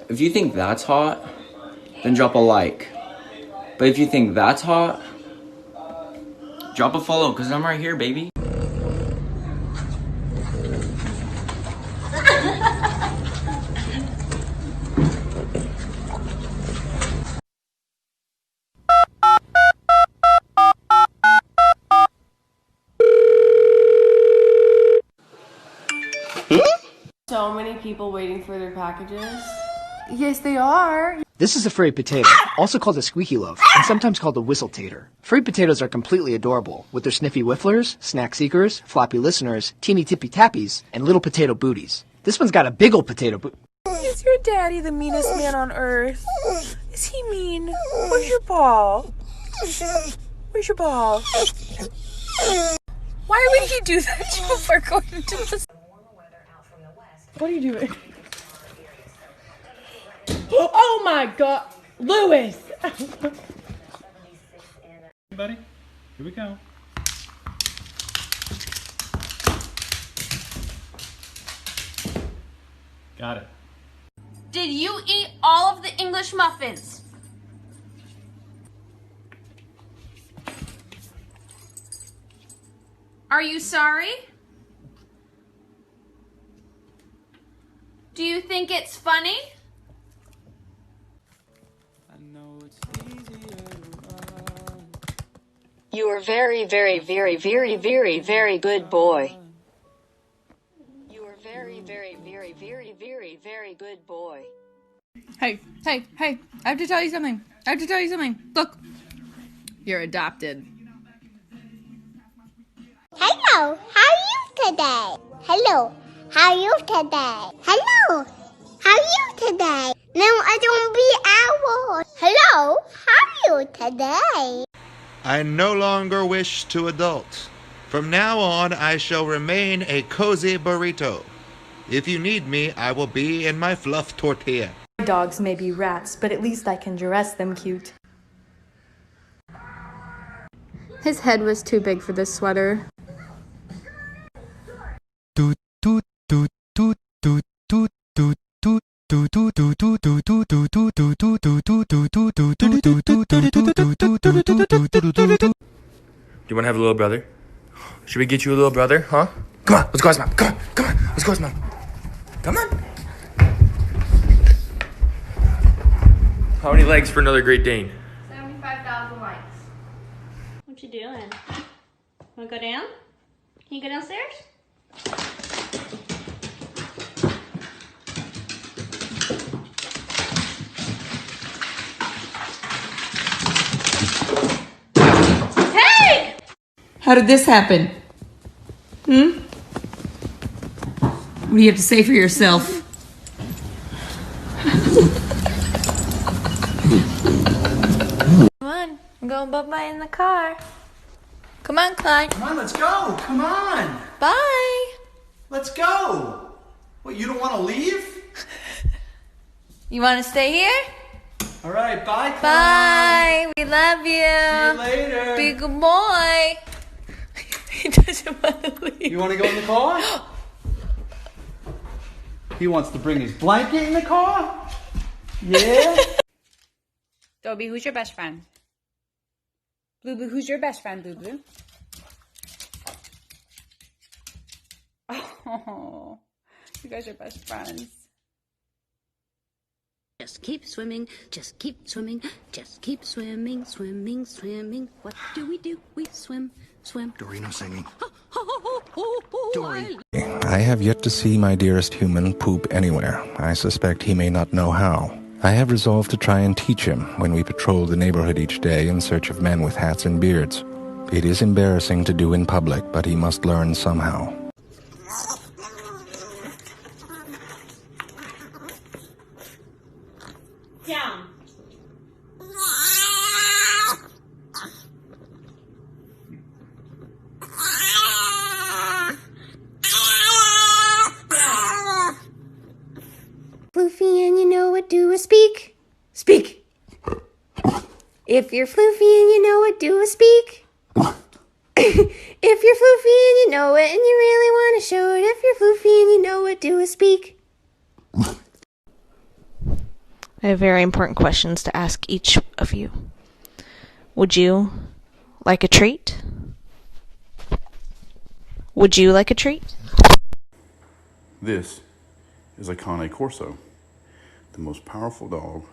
If you think that's hot, then drop a like. But if you think that's hot, drop a follow, because I'm right here, baby. So many people waiting for their packages. Yes, they are. This is a frayed potato, also called a squeaky loaf, and sometimes called a whistle tater. Frayed potatoes are completely adorable, with their sniffy whifflers, snack seekers, floppy listeners, teeny tippy tappies, and little potato booties. This one's got a big old potato boot. Is your daddy the meanest man on earth? Is he mean? Where's your ball? Where's your ball? Why would he do that before going to the... What are you doing? Oh my God, Lewis! Buddy, here we go. Got it. Did you eat all of the English muffins? Are you sorry? Do you think it's funny? You are very, very, very, very, very, very good boy. You are very, very, very, very, very, very good boy. Hey, I have to tell you something. Look, you're adopted. Hello, how are you today? Hello, how are you today? Hello, how are you today? No, I don't be owl. Hello, how are you today? I no longer wish to adult. From now on, I shall remain a cozy burrito. If you need me, I will be in my fluff tortilla. Dogs may be rats, but at least I can dress them cute. His head was too big for this sweater. Do you want to have a little brother? Should we get you a little brother, huh? Come on, let's go ask Mom. Come on, let's go ask Mom. Come on. How many legs for another Great Dane? 75,000 likes. What you doing? Wanna go down? Can you go downstairs? How did this happen? What do you have to say for yourself? Come on, I'm going bye-bye in the car. Come on, Clyde. Come on, let's go. Come on. Bye. Let's go. What, you don't want to leave? You want to stay here? All right, bye, Clyde. Bye. We love you. See you later. Be a good boy. He doesn't want to leave. You want to go in the car? He wants to bring his blanket in the car? Yeah? Dobie, who's your best friend? Blue Blue, who's your best friend, Blue Blue? Oh, you guys are best friends. Just keep swimming, just keep swimming, just keep swimming, swimming, swimming. What do? We swim, swim. Dorino singing. Dory. I have yet to see my dearest human poop anywhere. I suspect he may not know how. I have resolved to try and teach him when we patrol the neighborhood each day in search of men with hats and beards. It is embarrassing to do in public, but he must learn somehow. Down. Floofy and you know what, do a speak. Speak. If you're floofy and you know what, do a speak. If you're floofy and you know it and you really want to show it. If you're floofy and you know it, do a speak. I have very important questions to ask each of you. Would you like a treat? Would you like a treat? This is a Cane Corso, the most powerful dog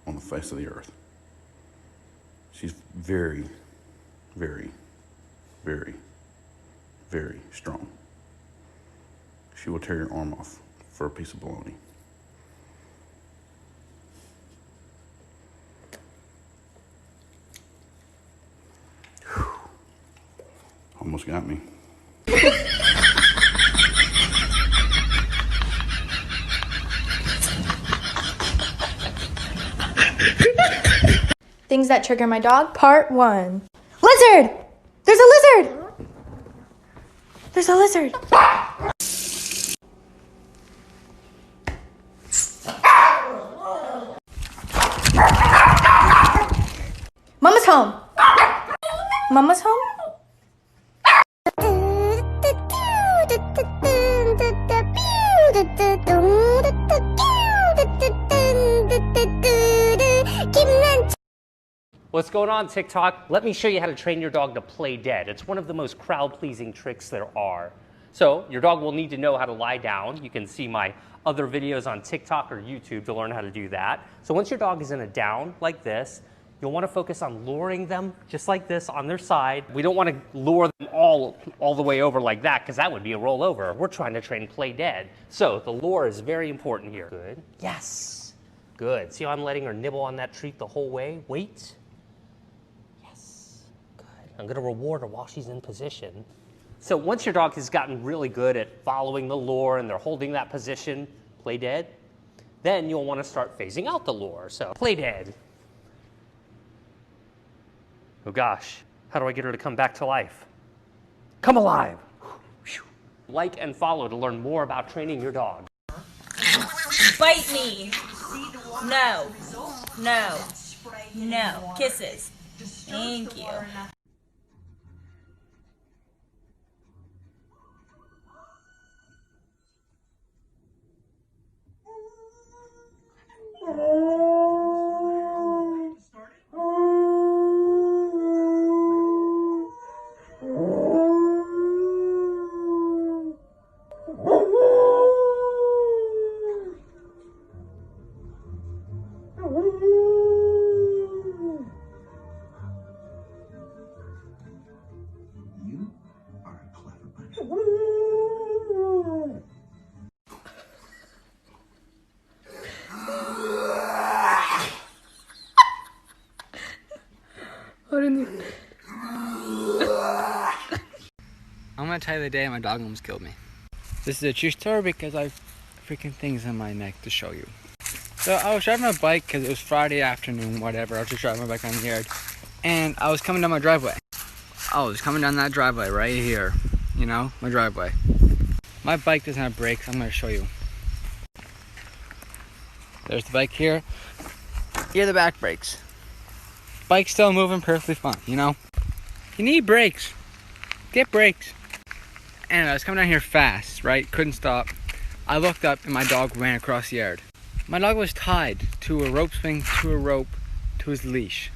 on the face of the earth. She's very, very, very, very strong. She will tear your arm off for a piece of bologna. Whew. Almost got me. Things that trigger my dog, part 1. Lizard! There's a lizard! There's a lizard! Mama's home! Mama's home? What's going on, TikTok? Let me show you how to train your dog to play dead. It's one of the most crowd-pleasing tricks there are. So your dog will need to know how to lie down. You can see my other videos on TikTok or YouTube to learn how to do that. So once your dog is in a down like this, you'll want to focus on luring them just like this on their side. We don't want to lure them all the way over like that because that would be a rollover. We're trying to train play dead. So the lure is very important here. Good. Yes. Good. See how I'm letting her nibble on that treat the whole way? Wait. I'm going to reward her while she's in position. So once your dog has gotten really good at following the lure and they're holding that position, play dead, then you'll want to start phasing out the lure. So play dead. Oh gosh, how do I get her to come back to life? Come alive. Like and follow to learn more about training your dog. Bite me. No. No. No. Kisses. Thank you. I'm gonna tell you the day my dog almost killed me. This is a true story because I have freaking things in my neck to show you. So I was driving my bike because it was Friday afternoon, whatever. I was just driving my bike on the yard, and I was coming down my driveway. I was coming down that driveway right here, you know, my driveway. My bike doesn't have brakes. I'm gonna show you. There's the bike here. Here are the back brakes. Bike's still moving perfectly fine, you know. You need brakes. Get brakes. And I was coming down here fast, right? Couldn't stop. I looked up and my dog ran across the yard. My dog was tied to a rope swing, to a rope, to his leash.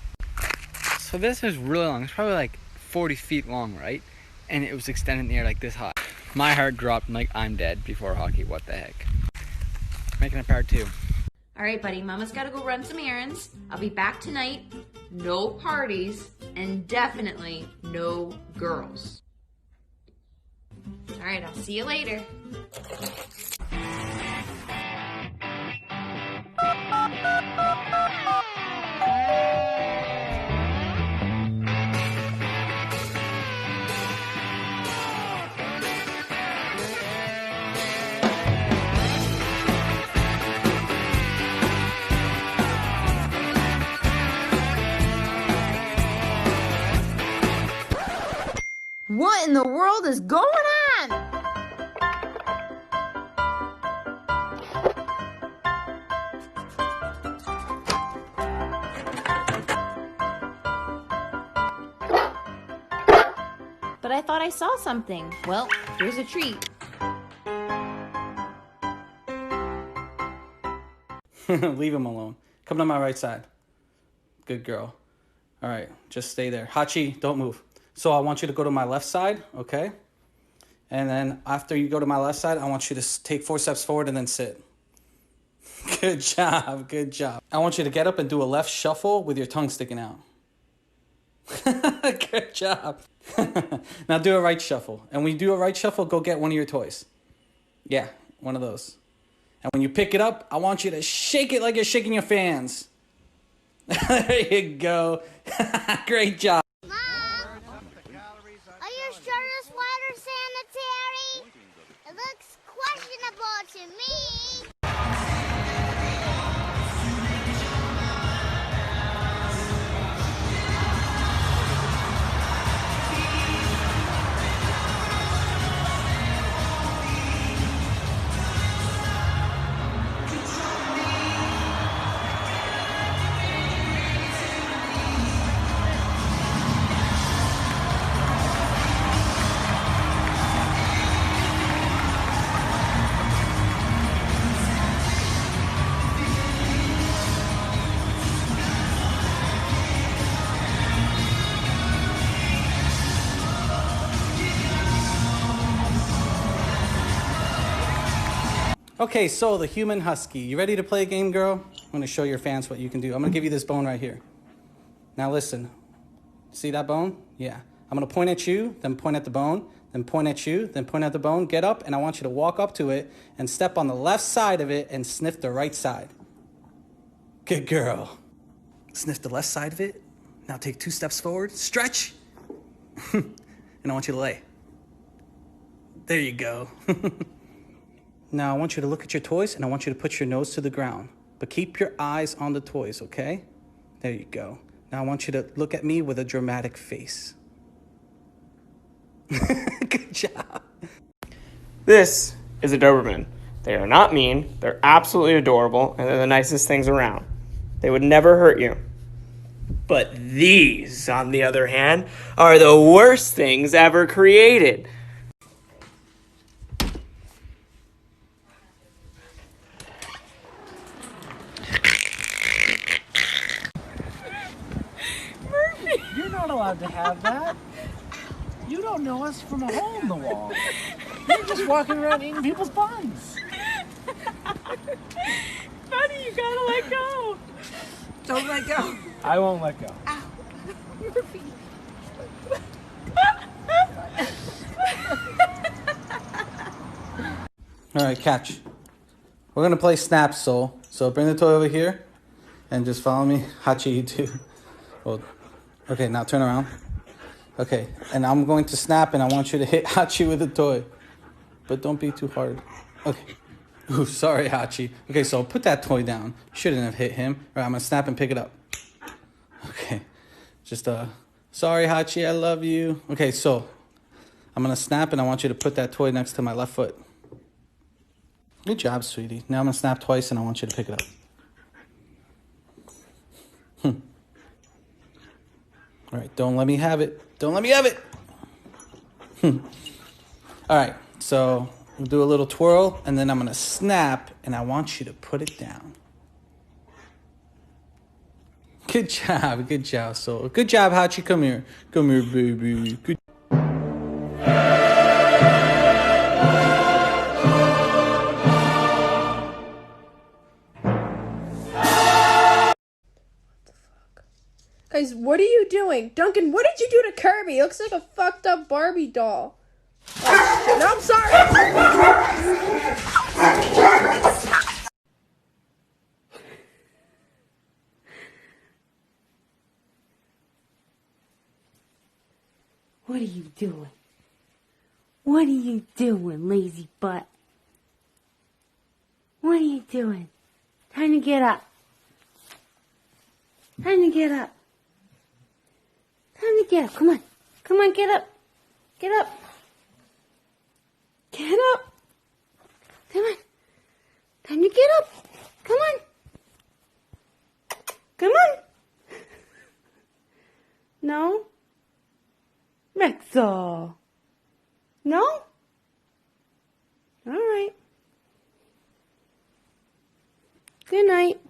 So this is really long. It's probably like 40 feet long, right? And it was extended in the air like this high. My heart dropped. I'm like, I'm dead before hockey. What the heck? Making a part 2. All right, buddy, Mama's got to go run some errands. I'll be back tonight. No parties, and definitely no girls. All right, I'll see you later. What in the world is going on? But I thought I saw something. Well, here's a treat. Leave him alone. Come to my right side. Good girl. All right, just stay there. Hachi, don't move. So I want you to go to my left side, okay? And then after you go to my left side, I want you to take 4 steps forward and then sit. Good job, good job. I want you to get up and do a left shuffle with your tongue sticking out. Good job. Now do a right shuffle. And when you do a right shuffle, go get one of your toys. Yeah, one of those. And when you pick it up, I want you to shake it like you're shaking your fans. There you go. Great job. Mom, are your shirt and sweater sanitary? It looks questionable to me. Okay, so the human husky. You ready to play a game, girl? I'm going to show your fans what you can do. I'm going to give you this bone right here. Now listen. See that bone? Yeah. I'm going to point at you, then point at the bone, then point at you, then point at the bone. Get up, and I want you to walk up to it and step on the left side of it and sniff the right side. Good girl. Sniff the left side of it. Now take 2 steps forward. Stretch. And I want you to lay. There you go. Now, I want you to look at your toys, and I want you to put your nose to the ground. But keep your eyes on the toys, okay? There you go. Now, I want you to look at me with a dramatic face. Good job. This is a Doberman. They are not mean, they're absolutely adorable, and they're the nicest things around. They would never hurt you. But these, on the other hand, are the worst things ever created. You're not allowed to have that. You don't know us from a hole in the wall. You're just walking around eating people's buns. Buddy, you gotta let go. Don't let go. I won't let go. Ow. All right, catch. We're going to play Snap Soul. So bring the toy over here and just follow me. Hachi, you too. Well, okay, now turn around. Okay, and I'm going to snap, and I want you to hit Hachi with the toy. But don't be too hard. Okay. Ooh, sorry, Hachi. Okay, so put that toy down. Shouldn't have hit him. All right, I'm going to snap and pick it up. Okay. Just, sorry, Hachi, I love you. Okay, so I'm going to snap, and I want you to put that toy next to my left foot. Good job, sweetie. Now I'm going to snap twice, and I want you to pick it up. All right, don't let me have it. Don't let me have it. All right, so we'll do a little twirl, and then I'm going to snap, and I want you to put it down. Good job, good job. So, good job, Hachi. Come here. Come here, baby. Good. Guys, what are you doing? Duncan, what did you do to Kirby? He looks like a fucked up Barbie doll. Oh, shit. No, I'm sorry. What are you doing? What are you doing, lazy butt? What are you doing? Time to get up. Time to get up. Time to get up. Come on. Come on, get up. Get up. Get up. Come on. Time to get up. Come on. Come on. No? Rexall. No? All right. Good night.